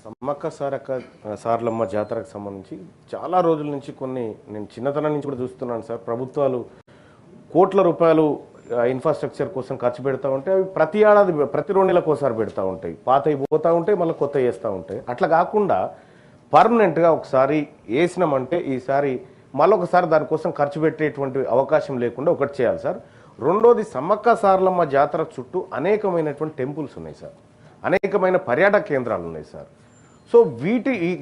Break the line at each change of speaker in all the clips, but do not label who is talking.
సమ్మక్క సారలమ్మ జాతరకు సంబంధించి చాలా రోజుల నుంచి నేను చిన్నతనం నుంచి కూడా చూస్తున్నాను సార్. ప్రభుత్వాలు కోట్ల రూపాయలు ఇన్ఫ్రాస్ట్రక్చర్ కోసం ఖర్చు పెడతా ఉంటే అవి ప్రతి ఏడాది ప్రతి 2 నెలలకు ఒకసారి పెడతా ఉంటాయి. పాతవి పోతూ ఉంటాయి, మళ్ళీ కొత్త వేస్తూ ఉంటాయి. అట్లా కాకుండా పర్మనెంట్గా ఒకసారి వేసినామంటే ఈసారి మళ్ళొకసారి దానికోసం ఖర్చు పెట్టేటువంటి అవకాశం లేకుండా ఒకటి చేయాలి సార్. రెండోది, సమ్మక్క సారలమ్మ జాతర చుట్టూ అనేకమైనటువంటి టెంపుల్స్ ఉన్నాయి సార్, అనేకమైన పర్యాటక కేంద్రాలు ఉన్నాయి సార్. సో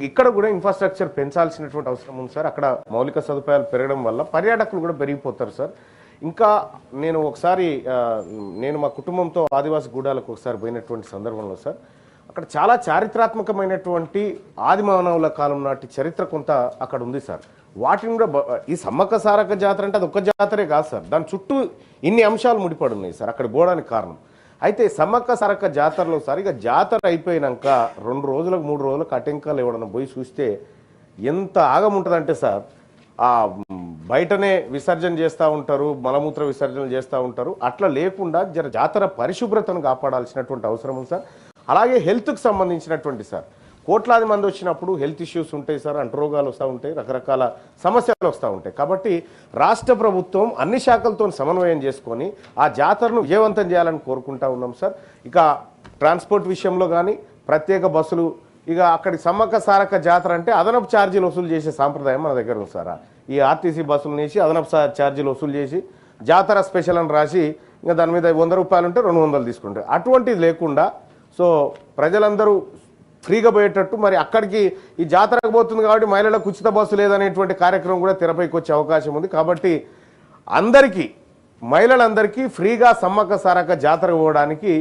ఇక్కడ కూడా ఇన్ఫ్రాస్ట్రక్చర్ పెంచాల్సినటువంటి అవసరం ఉంది సార్. అక్కడ మౌలిక సదుపాయాలు పెరగడం వల్ల పర్యాటకులు కూడా పెరిగిపోతారు సార్. ఇంకా నేను మా కుటుంబంతో ఆదివాసి గూడాలకు ఒకసారి పోయినటువంటి సందర్భంలో సార్, అక్కడ చాలా చారిత్రాత్మకమైనటువంటి ఆది మానవుల కాలం నాటి చరిత్ర కొంత అక్కడ ఉంది సార్. వాటిని కూడా ఈ సమ్మక్క సారక్క జాతర అంటే అది ఒక్క జాతరే కాదు సార్, దాని చుట్టూ ఇన్ని అంశాలు ముడిపడి ఉన్నాయి సార్ అక్కడ పోవడానికి కారణం. అయితే సమ్మక్క సారక్క జాతరలో సార్ ఇక జాతర అయిపోయినాక 2 రోజులకు 3 రోజులకు అటెంకాలు ఎవడన్నా పోయి చూస్తే ఎంత ఆగముంటుందంటే సార్, ఆ బయటనే విసర్జన చేస్తూ ఉంటారు, మలమూత్ర విసర్జనలు చేస్తూ ఉంటారు. అట్లా లేకుండా జాతర పరిశుభ్రతను కాపాడాల్సినటువంటి అవసరం ఉంది సార్. అలాగే హెల్త్కి సంబంధించినటువంటి సార్, కోట్లాది మంది వచ్చినప్పుడు హెల్త్ ఇష్యూస్ ఉంటాయి సార్, అంటురోగాలు వస్తూ ఉంటాయి, రకరకాల సమస్యలు వస్తూ ఉంటాయి. కాబట్టి రాష్ట్ర ప్రభుత్వం అన్ని శాఖలతో సమన్వయం చేసుకొని ఆ జాతరను విజయవంతం చేయాలని కోరుకుంటా ఉన్నాం సార్. ఇక ట్రాన్స్పోర్ట్ విషయంలో కానీ ప్రత్యేక బస్సులు, ఇక అక్కడి సమ్మక్క సారక్క జాతర అంటే అదనపు ఛార్జీలు వసూలు చేసే సాంప్రదాయం మన దగ్గర ఉంది సార్. ఈ ఆర్టీసీ బస్సులు వేసి అదనపు ఛార్జీలు వసూలు చేసి జాతర స్పెషల్ అని రాసి ఇంకా దాని మీద 100 రూపాయలు ఉంటే 200 తీసుకుంటారు. అటువంటిది లేకుండా సో ప్రజలందరూ ఫ్రీగా పోయేటట్టు, మరి అక్కడికి ఈ జాతరకు పోతుంది కాబట్టి మహిళలకు ఉచిత బస్సు లేదనేటువంటి కార్యక్రమం కూడా తెరపైకి వచ్చే అవకాశం ఉంది. కాబట్టి మహిళలందరికీ ఫ్రీగా సమ్మక్క సారక్క జాతర పోవడానికి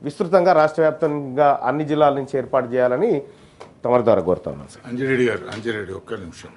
విస్తృతంగా రాష్ట్ర వ్యాప్తంగా అన్ని జిల్లాల నుంచి ఏర్పాటు చేయాలని తమరి ద్వారా కోరుతా ఉన్నాను సార్.
అంజిరెడ్డి గారు, ఒక్క నిమిషం.